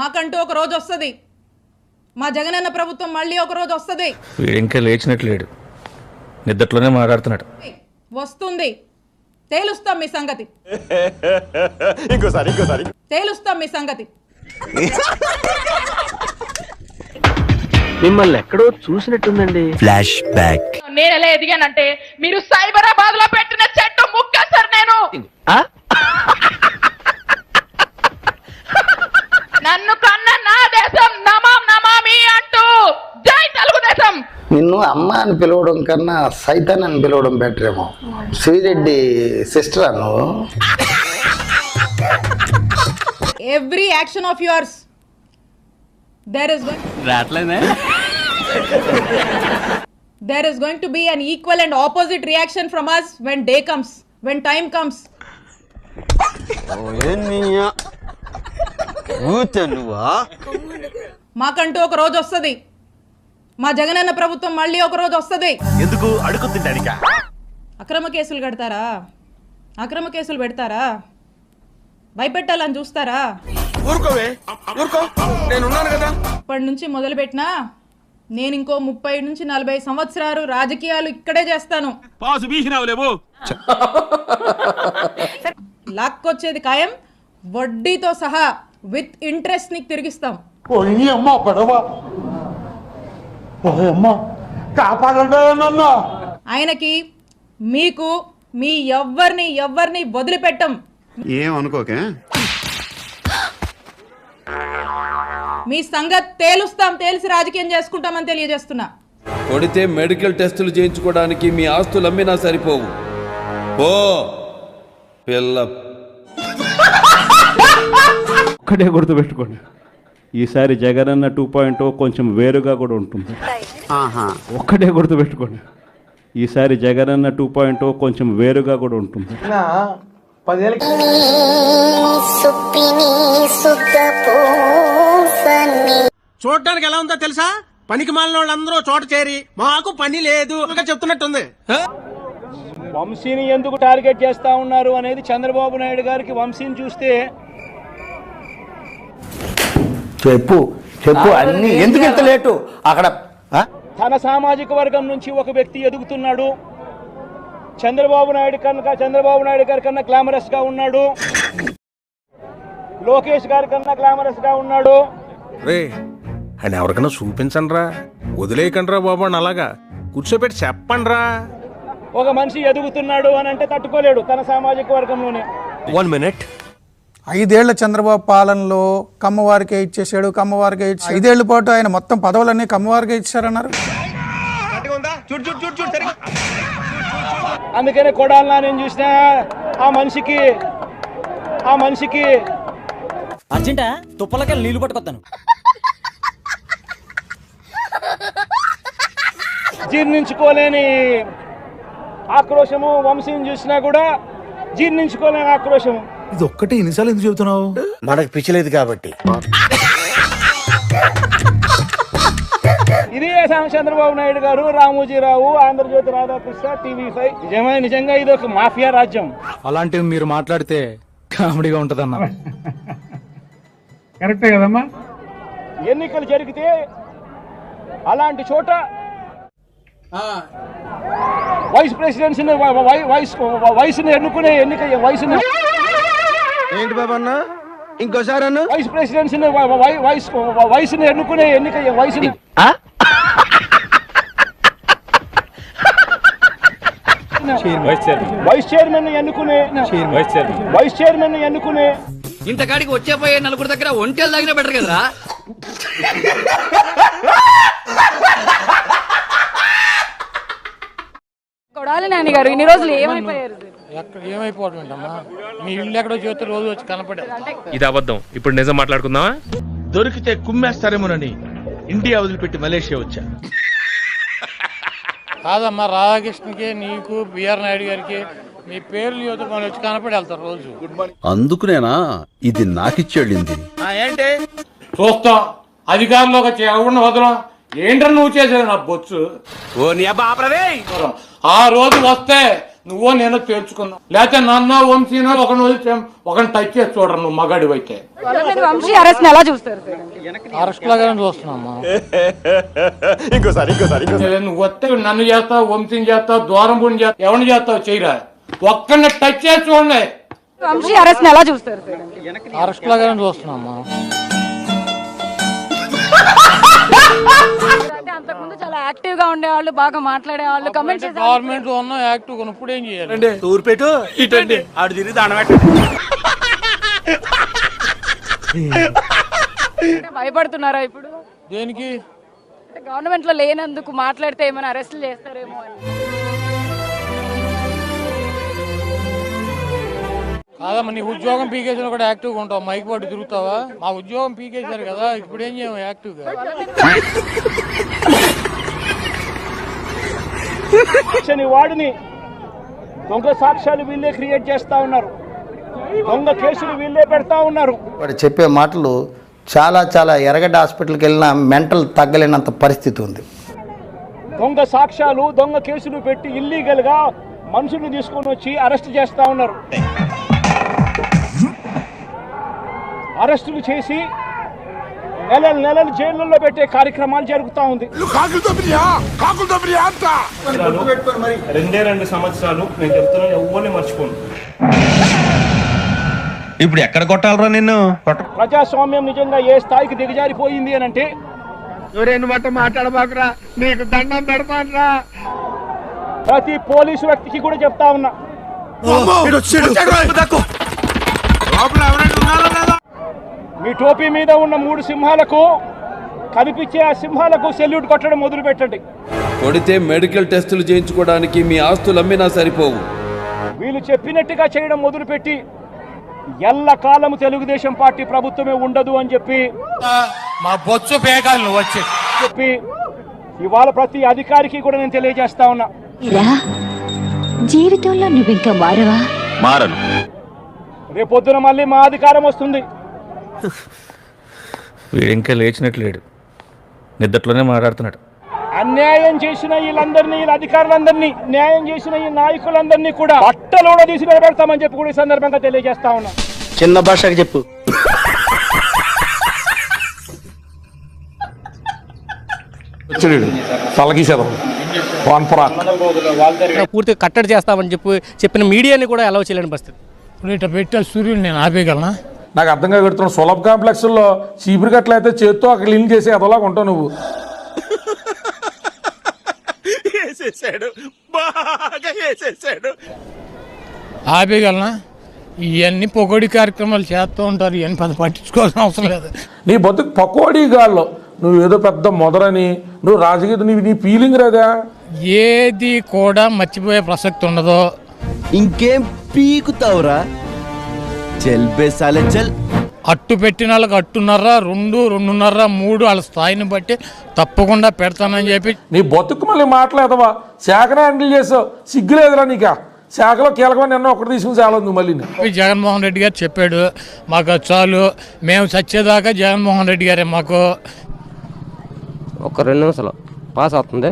మాకంటూ ఒక రోజు వస్తుంది. మా జగనన్న ప్రభుత్వం మళ్ళీ ఒక రోజు వస్తుంది. ఇంకా లేచినట్లేడు, నిద్రలోనే మాట్లాడుతున్నాడు. వస్తుంది, తేలుస్తాం మీ సంగతి. తేలుస్తాం మీ సంగతి. మిమ్మల్ని ఎక్కడో చూసినట్టుందండి. Flash back. నేను ఎలా ఎదిగానంటే మీరు సైబరాబాద్ లో పెట్టిన చెట్టు ముక్క సార్. నేను నన్ను కన్న నా దేశం నమాం నమామి అంటూ జై తెలుగుదేశం. నిన్ను అమ్మ అని పిలవడం కన్నా సైతాన్ అని పిలవడం బెటర్ ఏమో. శ్రీరెడ్డి సిస్టర్ నువ్వు. Every action of yours there is going to be an equal and opposite reaction from us when day comes, when time comes. మాకంటూ ఒక రోజు వస్తుంది. మా జగనన్న ప్రభుత్వం మళ్ళీ ఒక రోజు వస్తుంది. ఎందుకు అడుగు తింటానికా? అక్రమ కేసులు కడతారా? అక్రమ కేసులు పెడతారా? భయపెట్టాలని చూస్తారా? ఇప్పటి నుంచి మొదలుపెట్టినా నేను ఇంకో 30 నుంచి 40 సంవత్సరాలు రాజకీయాలు ఇక్కడే చేస్తాను. లాక్కొచ్చేది ఖాయం, వడ్డీతో సహా విత్ ఇంట్రెస్ట్ నీకు తిరిగిస్తాం. ఆయనకి మీకు మీ ఎవ్వరిని వదిలిపెట్టం. ఏమనుకోకే, మీ సంగతి తేలుస్తాం, తేల్చి రాజకీయం చేసుకుంటామని తెలియజేస్తున్నా. కొడితే మెడికల్ టెస్టులు చేయించుకోవడానికి మీ ఆస్తులు అమ్మినా సరిపోవు. ఓ పిల్ల ఒక్కటే గుర్తుపెట్టుకోండి, ఈసారి జగనన్న 2.0 కొంచెం వేరుగా కూడా ఉంటుంది. ఒక్కటే గుర్తుపెట్టుకోండి, ఈసారి జగనన్న 2.0 కొంచెం వేరుగా కూడా ఉంటుంది. చూడటానికి ఎలా ఉందో తెలుసా? పనికి మాలిన వాళ్ళందరూ చోట చేరి మాకు పని లేదు చెప్తున్నట్టుంది. వంశీని ఎందుకు టార్గెట్ చేస్తా ఉన్నారు అనేది చంద్రబాబు నాయుడు గారికి వంశీని చూస్తే చెప్పు అన్ని ఎందుకు ఇంత లేటు? అక్కడ తన సామాజిక వర్గం నుంచి ఒక వ్యక్తి ఎదుగుతున్నాడు. చంద్రబాబు నాయుడు గారి కన్నా గ్లామరస్ గా ఉన్నాడు. లోకేష్ గారి కన్నా గ్లామరస్ గా ఉన్నాడు. రే అని ఎవరికైనా చూపించండి రా, వదిలేయకండి రా బాబు అని అలాగా కూర్చోబెట్టి చెప్పండి రా. ఒక మనిషి ఎదుగుతున్నాడు అని అంటే తట్టుకోలేడు తన సామాజిక వర్గంలోనే. 1 minute. 5 ఏళ్ల చంద్రబాబు పాలనలో కమ్మవారికే ఇచ్చేసాడు. 5 ఏళ్ల పాటు ఆయన మొత్తం పదవులన్నీ కమ్మవారికే ఇచ్చారన్నారు. అందుకనే కొడాలన్నా నేను చూసినా ఆ మనిషికి అర్జెంటా తుప్పలకి నీళ్లు పట్టుకొస్తాను. జీర్ణించుకోలేని ఆక్రోశము, వంశీని చూసినా కూడా జీర్ణించుకోలేని ఆక్రోశము. ఇది ఒక్కటి ఎన్నిసార్లు ఎందుకు చెబుతున్నావు? మనకు పిచ్చలేదు కాబట్టి. ఇది చంద్రబాబు నాయుడు గారు, రామోజీరావు, ఆంధ్రజ్యోతి రాధాకృష్ణ, TV5. నిజంగా ఇది ఒక మాఫియా రాజ్యం. అలాంటివి మీరు మాట్లాడితే కామెడీగా ఉంటదన్నా. కరెక్టే కదమ్మా. ఎన్నికలు జరిగితే అలాంటి చోట వైస్ ప్రెసిడెన్సీని వయసుని ఎన్నుకునే వయసుని ఏంటి బాబన్న ఇంకోసారి అన్న? వైస్ ప్రెసిడెన్సీని వయసుని ఎన్నుకునే వయసుని వైస్ చైర్మన్ ఎన్నుకునే ఇంతకాడికి వచ్చేపోయే నలుగురు దగ్గర ఒంటెలు తాగినా బెటర్ కదరా. కొడాలి నాని గారు ఇన్ని రోజులు ఏమైపోయారు? ఏమైపోతుందమ్మా, మీ ఇల్లు ఎక్కడో చేస్తే రోజు వచ్చి కనపడే. ఇది అబద్ధం. ఇప్పుడు నిజం మాట్లాడుకుందామా? దొరికితే కుమ్మేస్తారేమోనని ఇండియా వదిలిపెట్టి మలేషియా వచ్చా. కాదమ్మా, రాధాకృష్ణకి, నీకు, బిఆర్ నాయుడు గారికి మీ పేర్లు వచ్చి కనపడి వెళ్తారు రోజు. అందుకునేనా ఇది నాకిచ్చేళ్ళింది. ఏంటి చూస్తాం అధికారంలోకి వచ్చి ఎవరిని వదలం. ఏంటని నువ్వు చేసేది నా బొచ్చు. ఓ నీ అబ్బా ఆపరదే. ఆ రోజు వస్తే నువ్వో నేను తేల్చుకున్నావు, లేకపోతే నన్న వంశీనో ఒకరిని టచ్ చేసి చూడరు నువ్వు మగాడి అయితే. వంశీ అరెస్ట్ ఎలా చూస్తారు? అరెస్ట్ లాగానే చూస్తున్నామ్మా. ఇంకోసారి నువ్వు వస్తే నన్ను చేస్తావు, వంశీని చేస్తావు, దూరం పుణ్యం చేస్తావు, ఎవరిని చేస్తావు చేయరా, ఒక్కరిని టచ్ చేసి చూడండి. వంశీ అరెస్ట్ ఎలా చూస్తారు? అరెస్ట్ లాగానే చూస్తున్నామ్మా. అంతకుముందు చాలా యాక్టివ్ గా ఉండేవాళ్ళు, బాగా మాట్లాడేవాళ్ళు, కమెంట్స్ గవర్నమెంట్ లో ఉన్న యాక్టివ్ ఇప్పుడు ఏం చేయాలి? తూర్పేటు ఇటండి ఆడు తిరిగి దానబెట్టు. భయపడుతున్నారా ఇప్పుడు? దేనికి? గవర్నమెంట్ లో లేనందుకు మాట్లాడితే ఏమైనా అరెస్టులు చేస్తారేమో అని. కాదమ్మా, నీ ఉద్యోగం పీకేసిన కూడా యాక్టివ్గా ఉంటావు, మైక్ పట్టు తిరుగుతావా? మా ఉద్యోగం పీకేశారు కదా, ఇప్పుడు ఏం చేయము యాక్టివ్గా. వాడిని దొంగ సాక్ష్యాలు వీళ్ళే క్రియేట్ చేస్తా ఉన్నారు, దొంగ కేసులు వీళ్ళే పెడతా ఉన్నారు. వాడు చెప్పే మాటలు చాలా చాలా ఎరగడ్డ హాస్పిటల్కి వెళ్ళినా మెంటల్ తగ్గలేనంత పరిస్థితి ఉంది. దొంగ సాక్ష్యాలు, దొంగ కేసులు పెట్టి ఇల్లీగల్ గా మనుషుల్ని తీసుకొని వచ్చి అరెస్ట్ చేస్తా ఉన్నారు. అరెస్టులు చేసి నెలలు జైళ్ళల్లో పెట్టే కార్యక్రమాలు జరుగుతూ ఉంది. 2 సంవత్సరాలు నేను చెప్తున్నా, ఎవ్వరిని మర్చిపోను. ఇప్పుడు ఎక్కడ కొట్టాలరా నిన్ను? ప్రజాస్వామ్యం నిజంగా ఏ స్థాయికి దిగజారిపోయింది అని అంటే, మాట్లాడబాకురా, నీకు దండం పెడతానురా. ప్రతి పోలీసు వ్యక్తికి కూడా చెప్తా ఉన్నా, మీ టోపీ మీద ఉన్న 3 సింహాలకు కనిపించే ఆ సింహాలకు సెల్యూట్ కొట్టడం మొదలు పెట్టండి. కొడితే మెడికల్ టెస్టులు చేయించుకోవడానికి మీ ఆస్తులు అమ్మినా సరిపోవు. వీళ్ళు చెప్పినట్టుగా చేయడం మొదలుపెట్టి ఎల్లకాలము తెలుగుదేశం పార్టీ ప్రభుత్వమే ఉండదు అని చెప్పి మా బొచ్చు పేగాలు వచ్చి చెప్పి ఇవాళ ప్రతి అధికారికి కూడా నేను తెలియజేస్తా ఉన్నా, జీవితంలో నువ్వు ఇంకా మారవా? మారను. రేపొద్దున మళ్ళీ మా అధికారం వస్తుంది. వీడు ఇంకా లేచినట్లేడు, నిద్దట్లోనే మాట్లాడుతున్నాడు. అన్యాయం చేసిన వీళ్ళందరినీ, వీళ్ళ అధికారులందరినీ, న్యాయం చేసిన ఈ నాయకులందరినీ కూడా బట్టలు కూడా తీసి నిలబెడతామని చెప్పి కూడా ఈ సందర్భంగా తెలియజేస్తా ఉన్నా. చిన్న భాషకి చెప్పు. పూర్తిగా కట్టడి చేస్తామని చెప్పిన మీడియాని కూడా అలౌ చేయలేని పరిస్థితి. ఇట్లా పెట్టే సూర్యుడు నేను ఆపేయగలనా? నాకు అర్థం కాగలుగుతున్నాను. సులభ కాంప్లెక్స్లో చీపురు కట్లయితే చేత్తో అక్కడ క్లీన్ చేసి అదోలాగా ఉంటావు నువ్వు. ఆపేయగలనా? ఇవన్నీ పొగడి కార్యక్రమాలు చేస్తూ ఉంటారు, ఇవన్నీ పెద్ద పట్టించుకోవాల్సిన అవసరం లేదు. నీ బతుకు పకోడీ గాల్లో నువ్వు ఏదో పెద్ద మొదలని నువ్వు రాజకీయ నీ ఫీలింగ్ రాదా? ఏది కూడా మర్చిపోయే ప్రసక్తి ఉండదు. ఇంకేం పీకుతావురా? చల్ బేసాలే చల్. అట్టు పెట్టిన వాళ్ళకి 2.5, 2, 2.5, 3 వాళ్ళ స్థాయిని బట్టి తప్పకుండా పెడతానని చెప్పి నీ బతుకు మళ్ళీ మాట్లాడవా? శాఖనే హ్యాండిల్ చేసావు, సిగ్గులేదురా నీకా? శాఖలో కీలకమైన నిన్న ఒకటి తీసుకుని చాలా ఉంది. మళ్ళీ జగన్మోహన్ రెడ్డి గారు చెప్పాడు, మాకు చాలు, మేము చచ్చేదాకా జగన్మోహన్ రెడ్డి గారే మాకు. ఒక 2 నిమిషాలు పాస్ అవుతుంది.